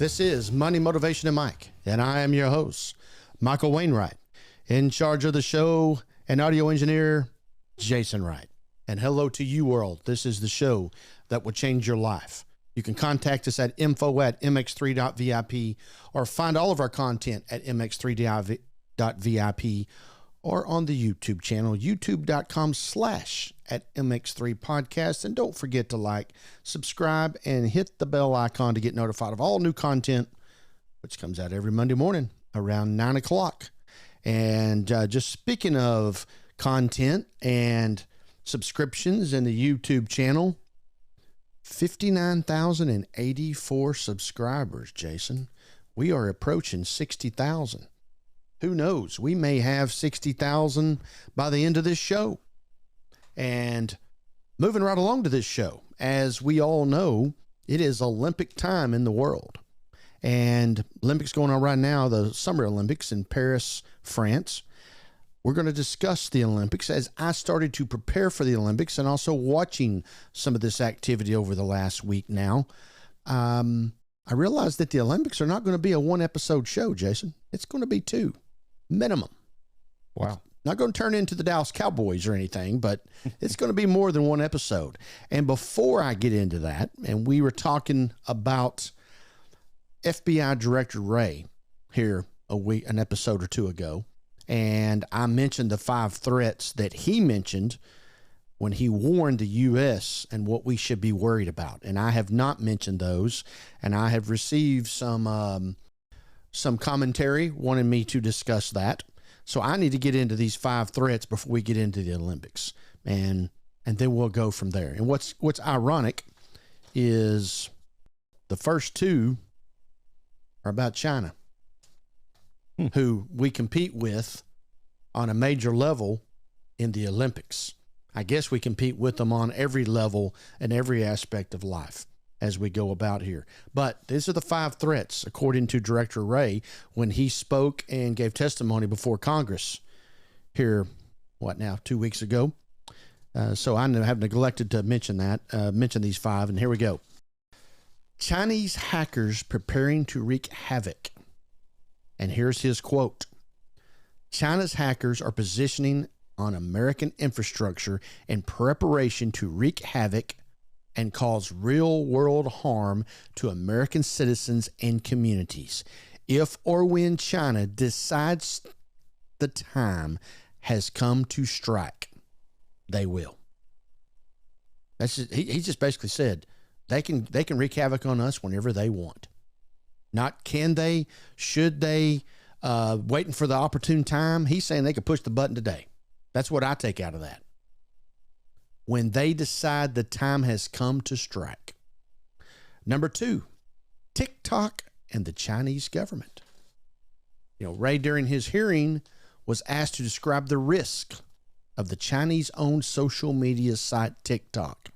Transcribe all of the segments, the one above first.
This is Money, Motivation, and Mike, and I am your host, Michael Wainwright, in charge of the show, and audio engineer, Jason Wright. And hello to you, world. This is the show that will change your life. You can contact us at info@mx3.vip or find all of our content at mx3.vip or on the YouTube channel, youtube.com/@MX3 Podcast. And don't forget to like, subscribe, and hit the bell icon to get notified of all new content, which comes out every Monday morning around 9 o'clock. And just speaking of content and subscriptions in the YouTube channel, 59,084 subscribers, Jason. We are approaching 60,000. Who knows? We may have 60,000 by the end of this show. And moving right along to this show, as we all know, it is Olympic time in the world. And Olympics going on right now, the Summer Olympics in Paris, France. We're going to discuss the Olympics as I started to prepare for the Olympics and also watching some of this activity over the last week now. I realized that the Olympics are not going to be a one-episode show, Jason. It's going to be two. Minimum. Wow. Not going to turn into the Dallas Cowboys or anything, but it's going to be more than one episode. And before I get into that, and we were talking about FBI Director Wray here an episode or two ago, and I mentioned the 5 threats that he mentioned when he warned the U.S. and what we should be worried about. And I have not mentioned those, and I have received some commentary wanting me to discuss that. So I need to get into these 5 threats before we get into the Olympics, and then we'll go from there. And what's ironic is the first 2 are about China, who we compete with on a major level in the Olympics. I guess we compete with them on every level and every aspect of life as we go about here. But these are the 5 threats, according to Director Wray, when he spoke and gave testimony before Congress here, 2 weeks ago. So I have neglected to mention these 5, and here we go. Chinese hackers preparing to wreak havoc. And here's his quote. China's hackers are positioning on American infrastructure in preparation to wreak havoc and cause real-world harm to American citizens and communities. If or when China decides the time has come to strike, they will. He just basically said they can wreak havoc on us whenever they want. Not can they, should they, waiting for the opportune time. He's saying they could push the button today. That's what I take out of that. When they decide the time has come to strike. Number 2, TikTok and the Chinese government. Wray, during his hearing, was asked to describe the risk of the Chinese-owned social media site TikTok.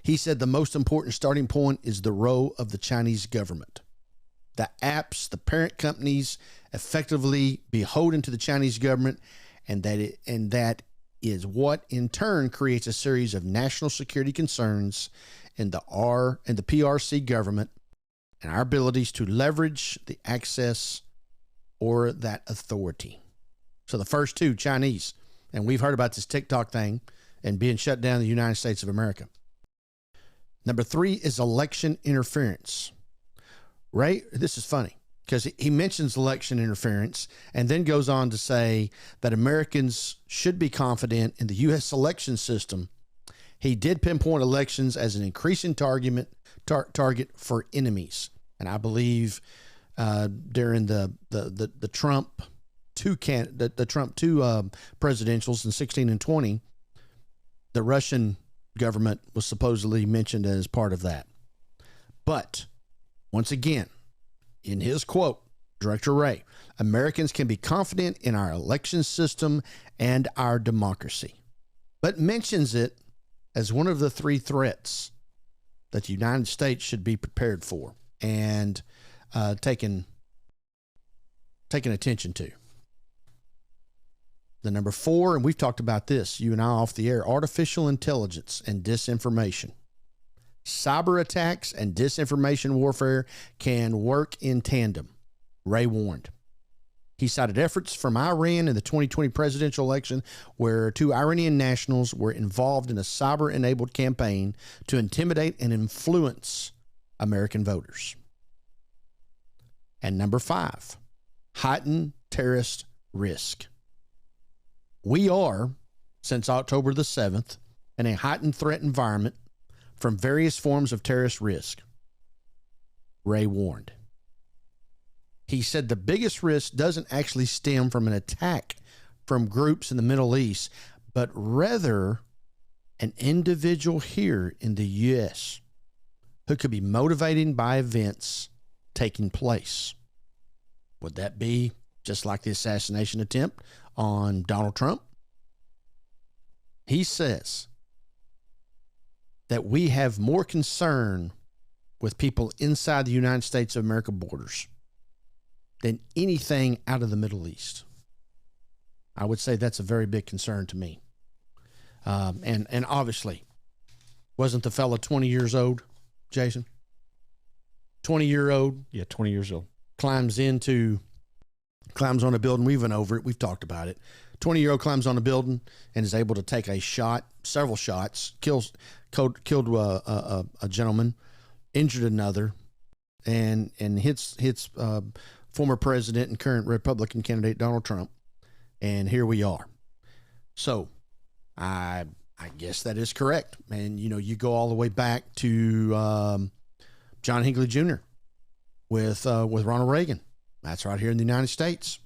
He said the most important starting point is the role of the Chinese government. The apps, the parent companies, effectively beholden to the Chinese government, and that is what in turn creates a series of national security concerns in the PRC government and our abilities to leverage the access or that authority. So the first 2, Chinese, and we've heard about this TikTok thing and being shut down in the United States of America. Number 3 is election interference. Ray, this is funny because he mentions election interference and then goes on to say that Americans should be confident in the U.S. election system. He did pinpoint elections as an increasing target for enemies. And I believe during the Trump 2 presidentials in 16 and 20, the Russian government was supposedly mentioned as part of that. But once again, in his quote, Director Wray, Americans can be confident in our election system and our democracy, but mentions it as one of the 3 threats that the United States should be prepared for and taking attention to. The number 4, and we've talked about this, you and I off the air, artificial intelligence and disinformation. Cyber attacks and disinformation warfare can work in tandem, Wray warned. He cited efforts from Iran in the 2020 presidential election where 2 Iranian nationals were involved in a cyber-enabled campaign to intimidate and influence American voters. And number 5, heightened terrorist risk. We are, since October the 7th, in a heightened threat environment from various forms of terrorist risk, Wray warned. He said the biggest risk doesn't actually stem from an attack from groups in the Middle East, but rather an individual here in the U.S. who could be motivated by events taking place. Would that be just like the assassination attempt on Donald Trump? He says that we have more concern with people inside the United States of America borders than anything out of the Middle East. I would say that's a very big concern to me. And obviously, wasn't the fella 20 years old, Jason? 20-year-old? Yeah, 20 years old. Climbs on a building. We've been over it. We've talked about it. 20-year-old climbs on a building and is able to take a shot, several shots, killed a gentleman, injured another, and hits former president and current Republican candidate Donald Trump. And here we are. So I guess that is correct. And, you go all the way back to John Hinckley Jr. with Ronald Reagan. That's right here in the United States.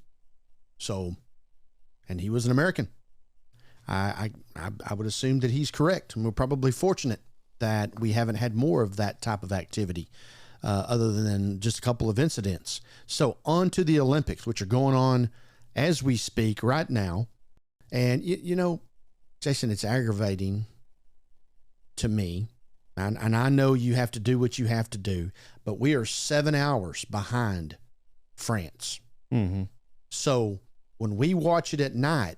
So, and he was an American. I would assume that he's correct. And we're probably fortunate that we haven't had more of that type of activity other than just a couple of incidents. So on to the Olympics, which are going on as we speak right now. And, Jason, it's aggravating to me. And I know you have to do what you have to do, but we are 7 hours behind France. Mm-hmm. So when we watch it at night,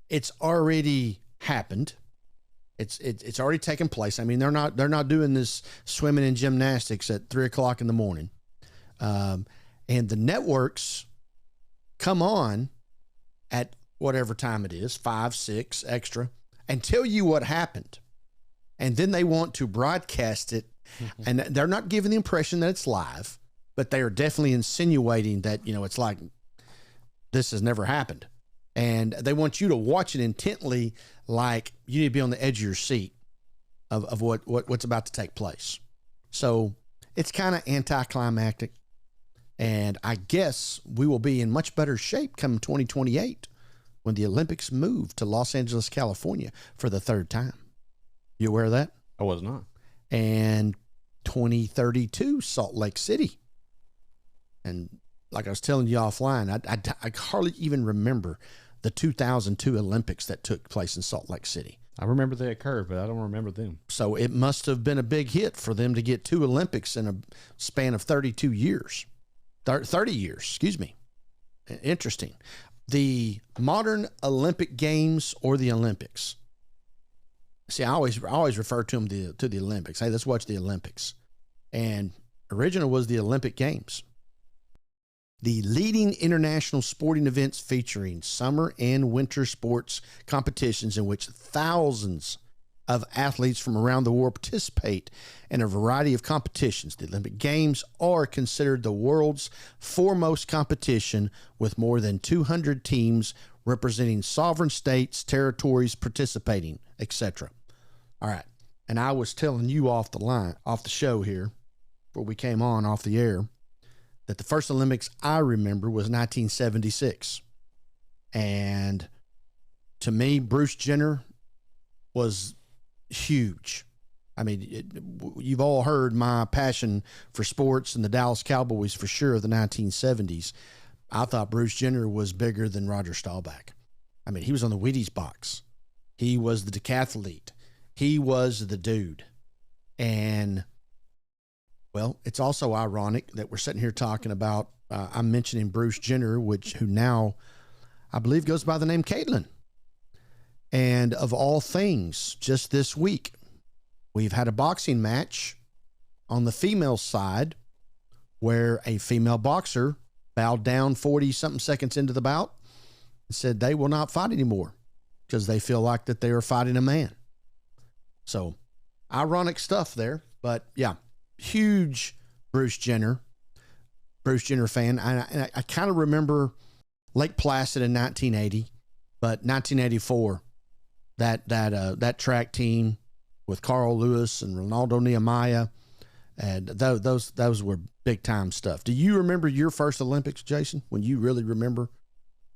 it's already happened. It's already taken place. I mean, they're not doing this swimming and gymnastics at 3:00 in the morning. And the networks come on at whatever time it is, 5, 6 extra, and tell you what happened. And then they want to broadcast it. And they're not giving the impression that it's live, but they are definitely insinuating that, it's like this has never happened. And they want you to watch it intently, like you need to be on the edge of your seat of what's about to take place. So it's kind of anticlimactic. And I guess we will be in much better shape come 2028 when the Olympics move to Los Angeles, California for the 3rd time. You aware of that? I was not. And 2032, Salt Lake City. And like I was telling you offline, I hardly even remember the 2002 Olympics that took place in Salt Lake City. I remember they occurred, but I don't remember them. So it must have been a big hit for them to get 2 Olympics in a span of 32 years. 30 years, excuse me. Interesting. The modern Olympic Games or the Olympics. See, I always refer to them to the Olympics. Hey, let's watch the Olympics. And original was the Olympic Games. The leading international sporting events featuring summer and winter sports competitions in which thousands of athletes from around the world participate in a variety of competitions. The Olympic Games are considered the world's foremost competition with more than 200 teams representing sovereign states, territories participating, etc. All right. And I was telling you off the show here, before we came on off the air, that the first Olympics I remember was 1976. And to me, Bruce Jenner was huge. I mean, you've all heard my passion for sports and the Dallas Cowboys for sure of the 1970s. I thought Bruce Jenner was bigger than Roger Staubach. I mean, he was on the Wheaties box. He was the decathlete. He was the dude. And, well, it's also ironic that we're sitting here talking about, I'm mentioning Bruce Jenner, who now, I believe, goes by the name Caitlyn. And of all things, just this week, We've had a boxing match on the female side where a female boxer bowed down 40-something seconds into the bout and said they will not fight anymore because they feel like that they are fighting a man. So, ironic stuff there. But, yeah, huge Bruce Jenner fan. I kind of remember Lake Placid in 1980, but 1984, that track team with Carl Lewis and Ronaldo Nehemiah, and those were big time stuff. Do you remember your first Olympics, Jason? When you really remember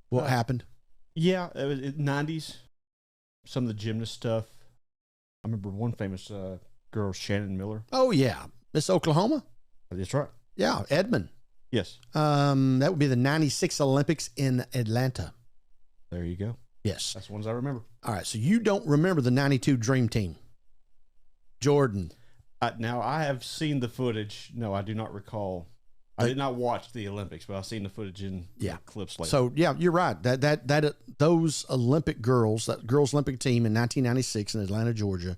what happened? Yeah, it was 90s. Some of the gymnast stuff. I remember one famous girl, Shannon Miller. Oh yeah, Miss Oklahoma. That's right. Yeah, Edmond. Yes. That would be the 96 Olympics in Atlanta. There you go. Yes. That's the ones I remember. All right, so you don't remember the 92 Dream Team. Jordan. Now, I have seen the footage. No, I do not recall. I did not watch the Olympics, but I've seen the footage in clips later. So, yeah, you're right. Those Olympic girls, that girls' Olympic team in 1996 in Atlanta, Georgia,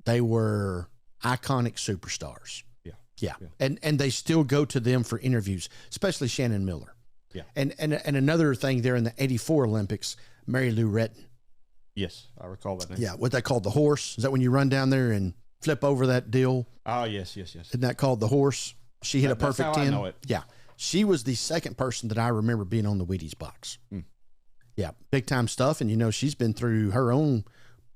they were iconic superstars. Yeah. And they still go to them for interviews, especially Shannon Miller. Yeah. And another thing there in the 84 Olympics, Mary Lou Retton. Yes, I recall that name. Yeah, what they called the horse. Is that when you run down there and flip over that deal? Oh, yes. Isn't that called the horse? She hit a perfect 10. That's how I know it. Yeah. She was the second person that I remember being on the Wheaties box. Yeah, big time stuff. And, she's been through her own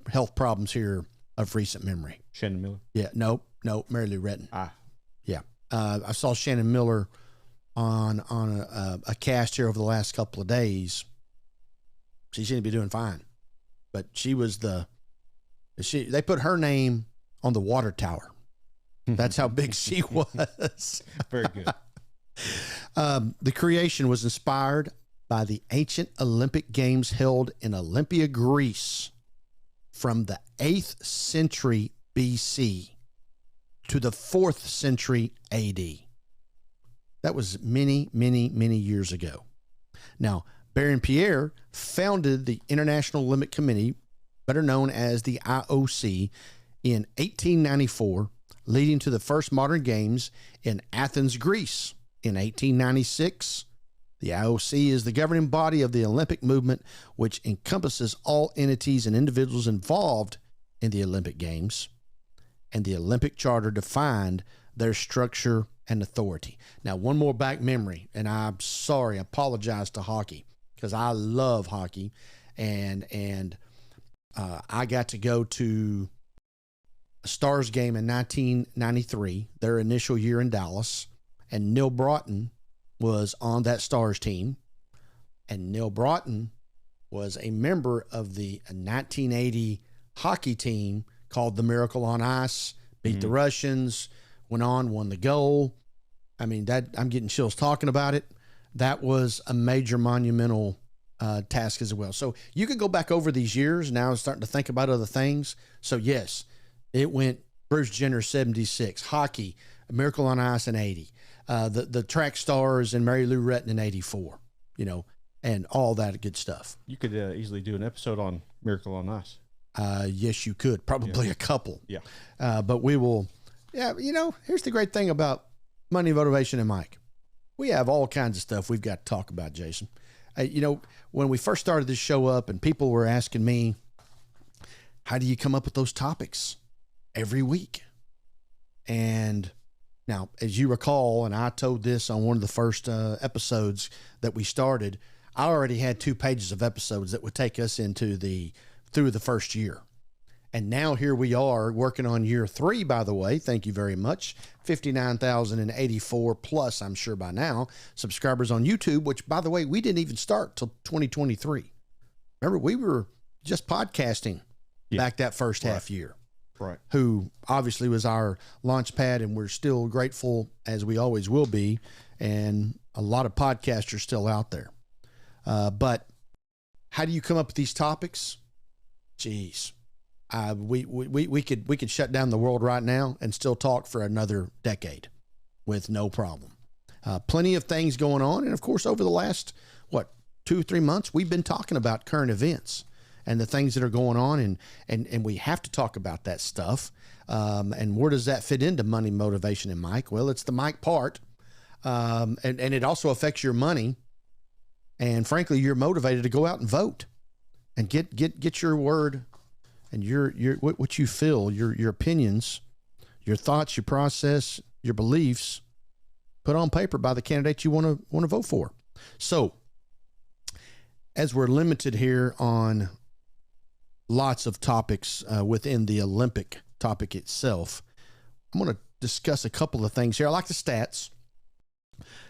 health problems here of recent memory. Shannon Miller? Yeah, no, Mary Lou Retton. Yeah. I saw Shannon Miller on a cast here over the last couple of days. She seemed to be doing fine. But she was they put her name on the water tower. That's how big she was. Very good. The creation was inspired by the ancient Olympic Games held in Olympia, Greece from the 8th century BC to the 4th century AD. That was many, many, many years ago. Now, Baron Pierre founded the International Olympic Committee, better known as the IOC, in 1894, leading to the first modern games in Athens, Greece. In 1896, the IOC is the governing body of the Olympic movement, which encompasses all entities and individuals involved in the Olympic Games, and the Olympic Charter defined their structure and authority. Now, one more back memory, and I'm sorry, I apologize to hockey, because I love hockey, and I got to go to a Stars game in 1993, their initial year in Dallas, and Neil Broughton was on that Stars team, and Neil Broughton was a member of the 1980 hockey team called the Miracle on Ice, beat the Russians, won the goal. I mean, that I'm getting chills talking about it. That was a major monumental task as well. So you could go back over these years. Now I'm starting to think about other things. So yes, it went Bruce Jenner 76, hockey, Miracle on Ice in 80, the track stars and Mary Lou Retton in 84, and all that good stuff. You could easily do an episode on Miracle on Ice. Yes, you could. Probably a couple. Yeah. But we will. Yeah, here's the great thing about Money, Motivation, and Mike. We have all kinds of stuff we've got to talk about, Jason. When we first started this show up and people were asking me, how do you come up with those topics every week? And now, as you recall, and I told this on one of the first episodes that we started, I already had 2 pages of episodes that would take us through the first year. And now here we are working on year 3, by the way. Thank you very much. 59,084 plus, I'm sure by now, subscribers on YouTube, which, by the way, we didn't even start till 2023. Remember, we were just podcasting back that first half year. Right. Who obviously was our launch pad, and we're still grateful, as we always will be, and a lot of podcasters still out there. But how do you come up with these topics? Jeez. We could shut down the world right now and still talk for another decade with no problem. Plenty of things going on. And of course, over the last, 2-3 months, we've been talking about current events. and the things that are going on. And we have to talk about that stuff. And where does that fit into money, motivation, and Mike? Well, it's the Mike part. And it also affects your money. And frankly, you're motivated to go out and vote and get your word and your what you feel, your opinions, your thoughts, your process, your beliefs put on paper by the candidate you want to vote for. So, as we're limited here on lots of topics within the Olympic topic itself, I'm going to discuss a couple of things here. I like the stats.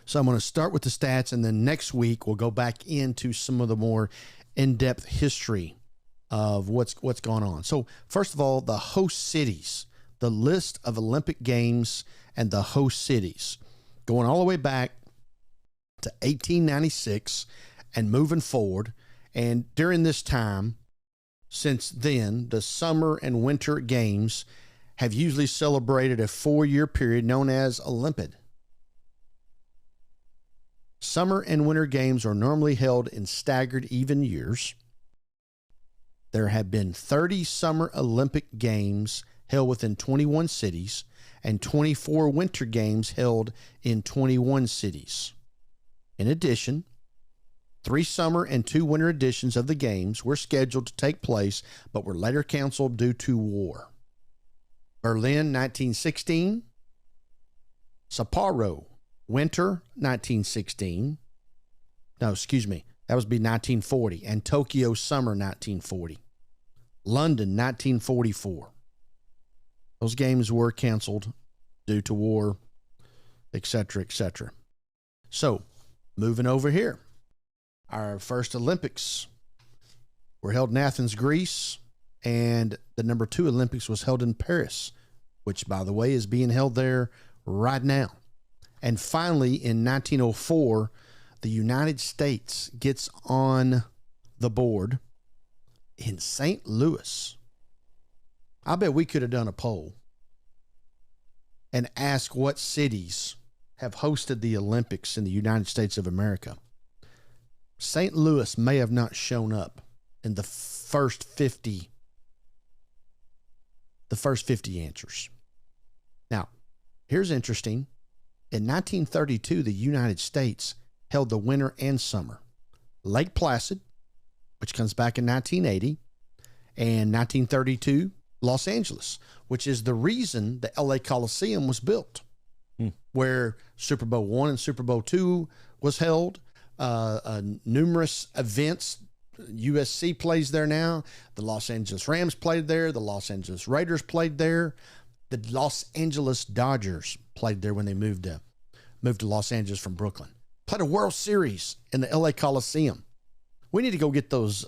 So I'm going to start with the stats, and then next week we'll go back into some of the more in-depth history of what's gone on. So first of all, the host cities, the list of Olympic Games and the host cities, going all the way back to 1896 and moving forward. And during this time, since then, the Summer and Winter Games have usually celebrated a 4-year period known as Olympiad. Summer and Winter Games are normally held in staggered even years. There have been 30 Summer Olympic Games held within 21 cities and 24 Winter Games held in 21 cities. In addition, 3 summer and 2 winter editions of the Games were scheduled to take place but were later canceled due to war. Berlin, 1916. Sapporo, Winter, 1916. No, excuse me. That would be 1940. And Tokyo, Summer, 1940. London, 1944. Those games were canceled due to war, etc., etc. So, moving over here. Our first Olympics were held in Athens, Greece, and the number 2 Olympics was held in Paris, which, by the way, is being held there right now. And finally, in 1904, the United States gets on the board in St. Louis. I bet we could have done a poll and asked what cities have hosted the Olympics in the United States of America. St. Louis may have not shown up in the first 50 answers. Now, here's interesting. In 1932, the United States held the winter and summer. Lake Placid, which comes back in 1980, and 1932, Los Angeles, which is the reason the LA Coliseum was built, where Super Bowl I and Super Bowl II was held. Numerous events. USC plays there now. The Los Angeles Rams played there. The Los Angeles Raiders played there. The Los Angeles Dodgers played there when they moved to Los Angeles from Brooklyn. Played a World Series in the LA Coliseum. We need to go get those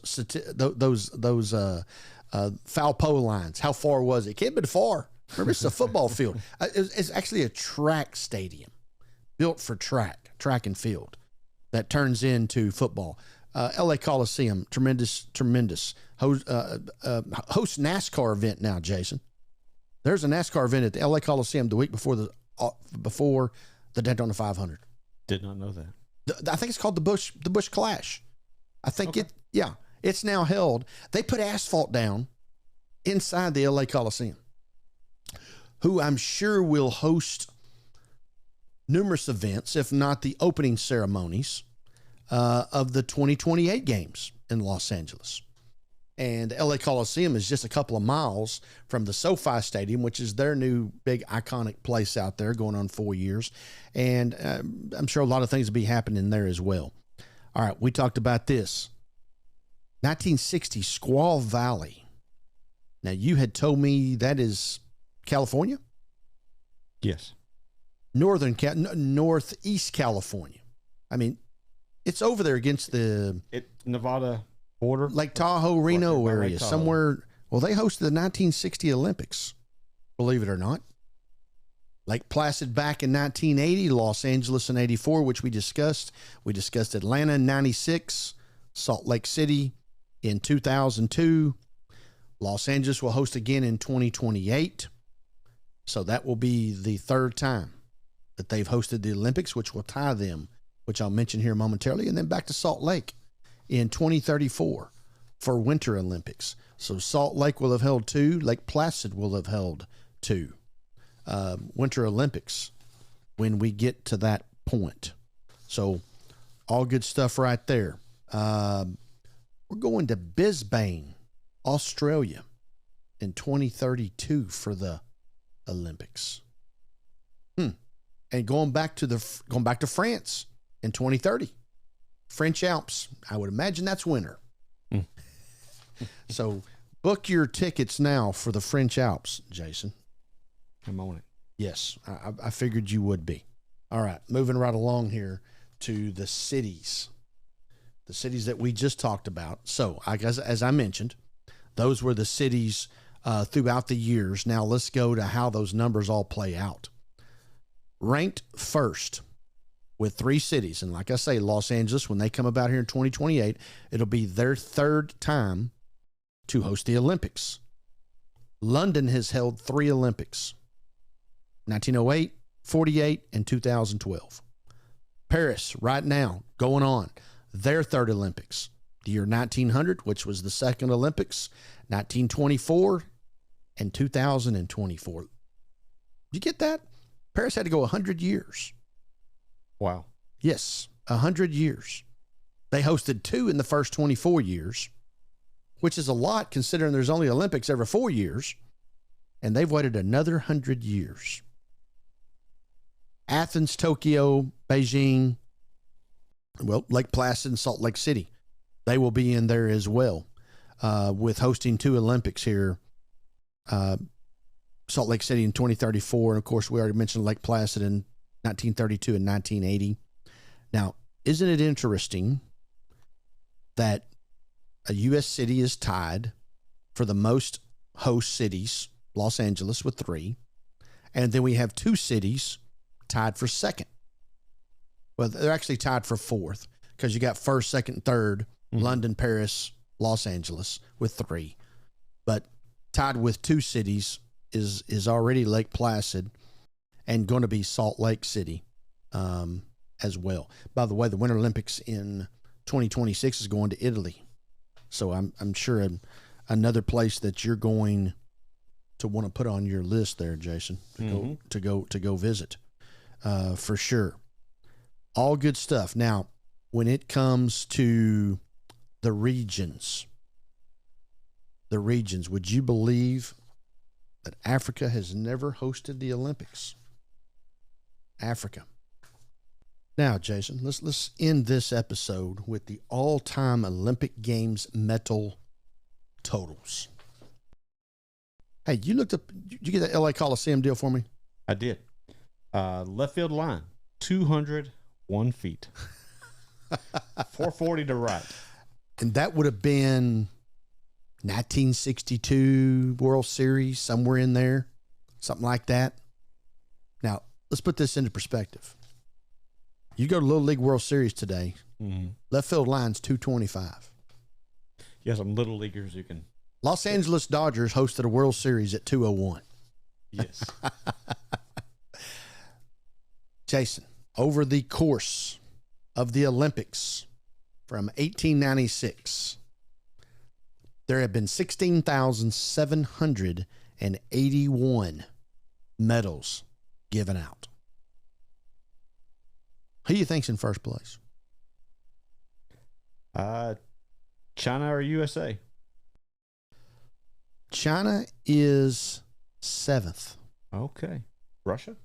foul pole lines. How far was it? Can't have been far. Remember, it's a football field. It's actually a track stadium built for track and field that turns into football. LA Coliseum, tremendous. Host NASCAR event now, Jason. There's a NASCAR event at the LA Coliseum the week before the Daytona 500. Did not know that. I think it's called the Busch Clash. I think it's now held. They put asphalt down inside the LA Coliseum, who I'm sure will host numerous events, if not the opening ceremonies of the 2028 games in Los Angeles. And the LA Coliseum is just a couple of miles from the SoFi Stadium, which is their new big iconic place out there going on 4 years. And I'm sure a lot of things will be happening there as well. All right, we talked about this. 1960, Squaw Valley. Now, you had told me that is California? Yes. Northeast California. I mean, it's over there against the Nevada border, Lake Tahoe, Reno area, Lake Tahoe. somewhere. Well, they hosted the 1960 Olympics, believe it or not. Lake Placid back in 1980, Los Angeles in 84, which we discussed. We discussed Atlanta in 96, Salt Lake City in 2002. Los Angeles will host again in 2028. So that will be the third time that they've hosted the Olympics, which will tie them, which I'll mention here momentarily, and then back to Salt Lake in 2034. for Winter Olympics. So Salt Lake will have held 2. Lake Placid will have held 2 Winter Olympics when we get to that point. So all good stuff right there. We're going to Brisbane, Australia in 2032 for the Olympics. And going back to France in 2030. French Alps. I would imagine that's winter. So book your tickets now for the French Alps, Jason. I'm on it. Yes, I figured you would be. All right, moving right along here to the cities that we just talked about. So, I guess, as I mentioned, those were the cities throughout the years. Now let's go to how those numbers all play out. Ranked first with 3 cities, and like I say, Los Angeles, when they come about here in 2028, it'll be their 3rd time to host the Olympics. London has held 3 Olympics: 1908, 48, and 2012. Paris, right now, going on their 3rd Olympics. The year 1900, which was the 2nd Olympics, 1924, and 2024. You get that? Paris had to go 100 years. Wow. Yes, 100 years. They hosted 2 in the first 24 years, which is a lot considering there's only Olympics every 4 years, and they've waited another 100 years. Athens, Tokyo, Beijing, Lake Placid and Salt Lake City, they will be in there as well, with hosting 2 Olympics here. Salt Lake City in 2034, and of course we already mentioned Lake Placid in 1932 and 1980. Now, isn't it interesting that a U.S. city is tied for the most host cities, Los Angeles with 3, and then we have 2 cities tied for 2nd. Well, they're actually tied for 4th because you got 1st, 2nd, 3rd, London, Paris, Los Angeles with 3. But tied with 2 cities is already Lake Placid and going to be Salt Lake City as well. By the way, the Winter Olympics in 2026 is going to Italy. So I'm sure another place that you're going to want to put on your list there, Jason, to go visit for sure. All good stuff. Now, when it comes to the regions, would you believe that Africa has never hosted the Olympics? Africa. Now, Jason, let's end this episode with the all-time Olympic Games medal totals. Hey, you looked up, did you get that LA Coliseum deal for me? I did. Left field line, 201 feet. 440 to right. And that would have been 1962 World Series, somewhere in there, something like that. Now, let's put this into perspective. You go to Little League World Series today, left field line's 225. You have some little leaguers who can. Los Angeles Dodgers hosted a World Series at 201. Yes. Jason, over the course of the Olympics from 1896, there have been 16,781 medals given out. Who do you think's in first place? China or USA? China is 7th. Okay. Russia?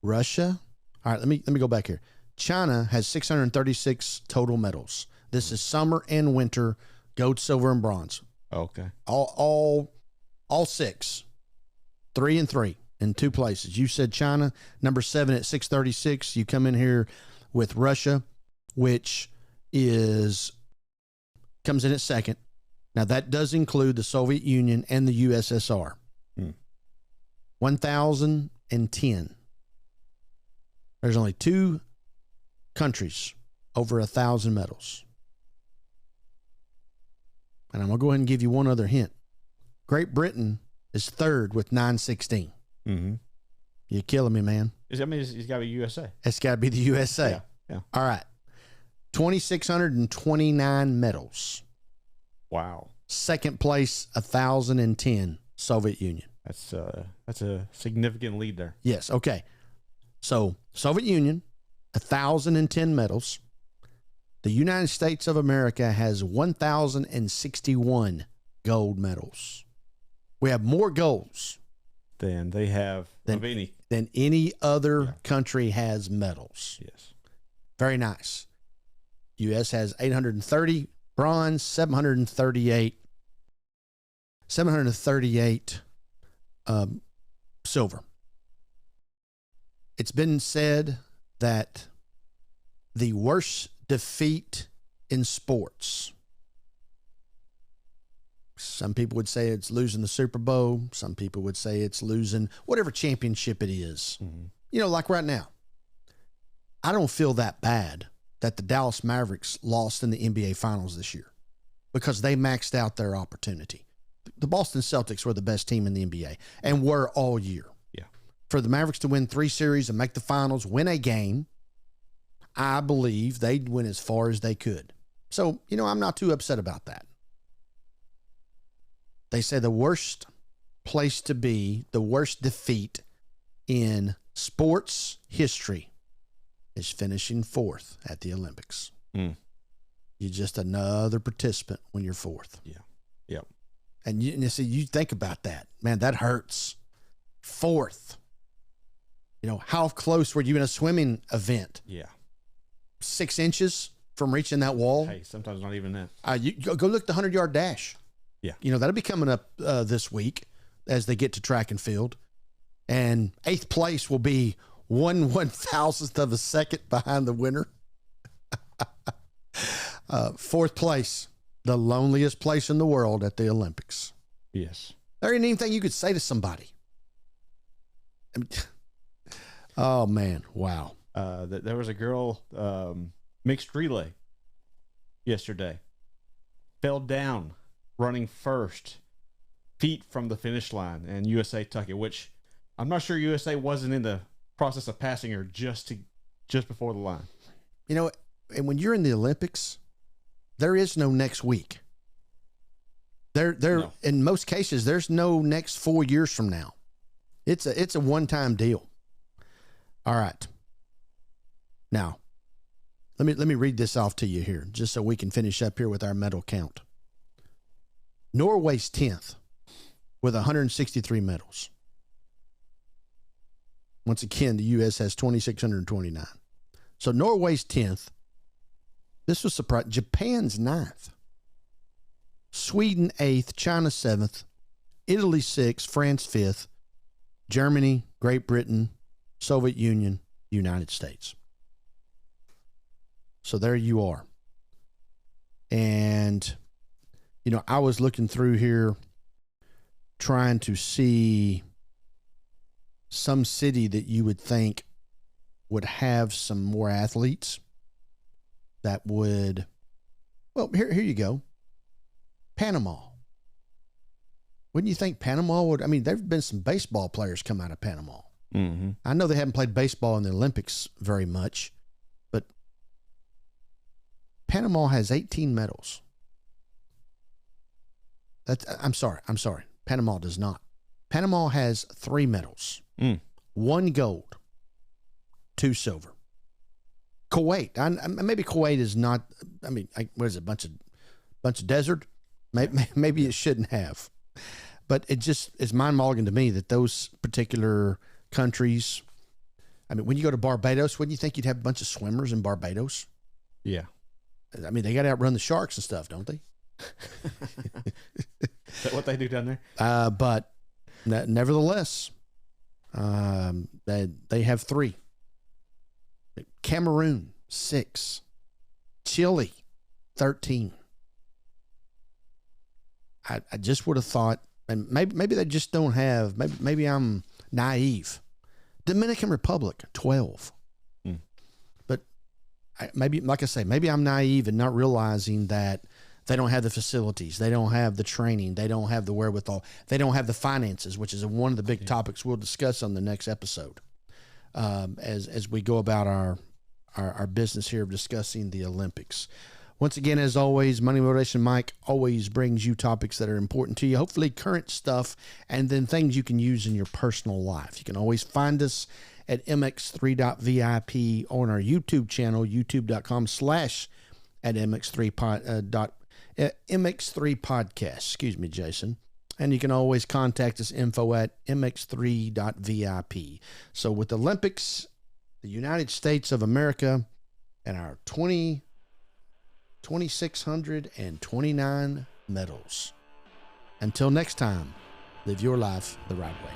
Russia. All right, let me go back here. China has 636 total medals. This is summer and winter, gold, silver, and bronze. Okay. All 6. 3 and 3 in 2 places. You said China, number 7 at 636. You come in here with Russia, which comes in at 2nd. Now, that does include the Soviet Union and the USSR. 1,010. There's only 2 countries over 1,000 medals. And I'm going to go ahead and give you one other hint. Great Britain is 3rd with 916. You're killing me, man. It's got to be USA. It's got to be the USA. Yeah. All right. 2,629 medals. Wow. Second place, 1,010, Soviet Union. That's a significant lead there. Yes. Okay. So Soviet Union, 1,010 medals. The United States of America has 1,061 gold medals. We have more golds than they have than any other country has medals. Yes. Very nice. U.S. has 830 bronze, 738 silver. It's been said that the worst defeat in sports, some people would say it's losing the Super Bowl. Some people would say it's losing whatever championship it is. Mm-hmm. You know, like right now, I don't feel that bad that the Dallas Mavericks lost in the NBA Finals this year because they maxed out their opportunity. The Boston Celtics were the best team in the NBA and were all year. Yeah. For the Mavericks to win 3 series and make the finals, win a game, I believe they'd win as far as they could. So, you know, I'm not too upset about that. They say the worst place to be, the worst defeat in sports history is finishing 4th at the Olympics. Mm. You're just another participant when you're 4th. Yeah. Yep. And you see, you think about that. Man, that hurts. 4th. You know, how close were you in a swimming event? Yeah. 6 inches from reaching that wall? Hey, sometimes not even that. You go look the 100-yard dash. Yeah. You know, that'll be coming up this week as they get to track and field. And 8th place will be 1/1000th of a second behind the winner. 4th place, the loneliest place in the world at the Olympics. Yes. There ain't anything you could say to somebody. I mean, oh, man. Wow. There was a girl, mixed relay yesterday, fell down running first, feet from the finish line, and USA took it, which I'm not sure USA wasn't in the process of passing her just before the line. You know, and when you're in the Olympics, there is no next week. No. In most cases, there's no next 4 years from now. It's a one-time deal. All right. Now, let me read this off to you here, just so we can finish up here with our medal count. Norway's 10th with 163 medals. Once again, the U.S. has 2,629. So Norway's 10th. This was surprising. Japan's 9th. Sweden 8th. China 7th. Italy 6th. France 5th. Germany, Great Britain, Soviet Union, United States. So there you are. And, you know, I was looking through here trying to see some city that you would think would have some more athletes that would, well, here you go. Panama. Wouldn't you think Panama would? I mean, there have been some baseball players come out of Panama. Mm-hmm. I know they haven't played baseball in the Olympics very much, but Panama has 18 medals. I'm sorry. Panama does not. Panama has 3 medals. 1 gold, 2 silver. Kuwait, maybe Kuwait is not. I mean, what is it? Bunch of desert. Maybe it shouldn't have, but it's mind-boggling to me that those particular countries. I mean, when you go to Barbados, wouldn't you think you'd have a bunch of swimmers in Barbados? Yeah. I mean, they got to outrun the sharks and stuff, don't they? Is that what they do down there? But nevertheless, they have 3. Cameroon 6, Chile 13. I just would have thought, and maybe they just don't have. Maybe I'm naive. Dominican Republic 12. But maybe, like I say, maybe I'm naive and not realizing that they don't have the facilities, they don't have the training, they don't have the wherewithal, they don't have the finances, which is one of the big topics we'll discuss on the next episode. As we go about our business here of discussing the Olympics. Once again, as always, Money Motivation Mike always brings you topics that are important to you, hopefully current stuff, and then things you can use in your personal life. You can always find us at MX3.VIP on our YouTube channel, youtube.com/at MX3 Podcast. Excuse me, Jason. And you can always contact us, info@mx3.vip. So with the Olympics, the United States of America, and our 2,629 medals. Until next time, live your life the right way.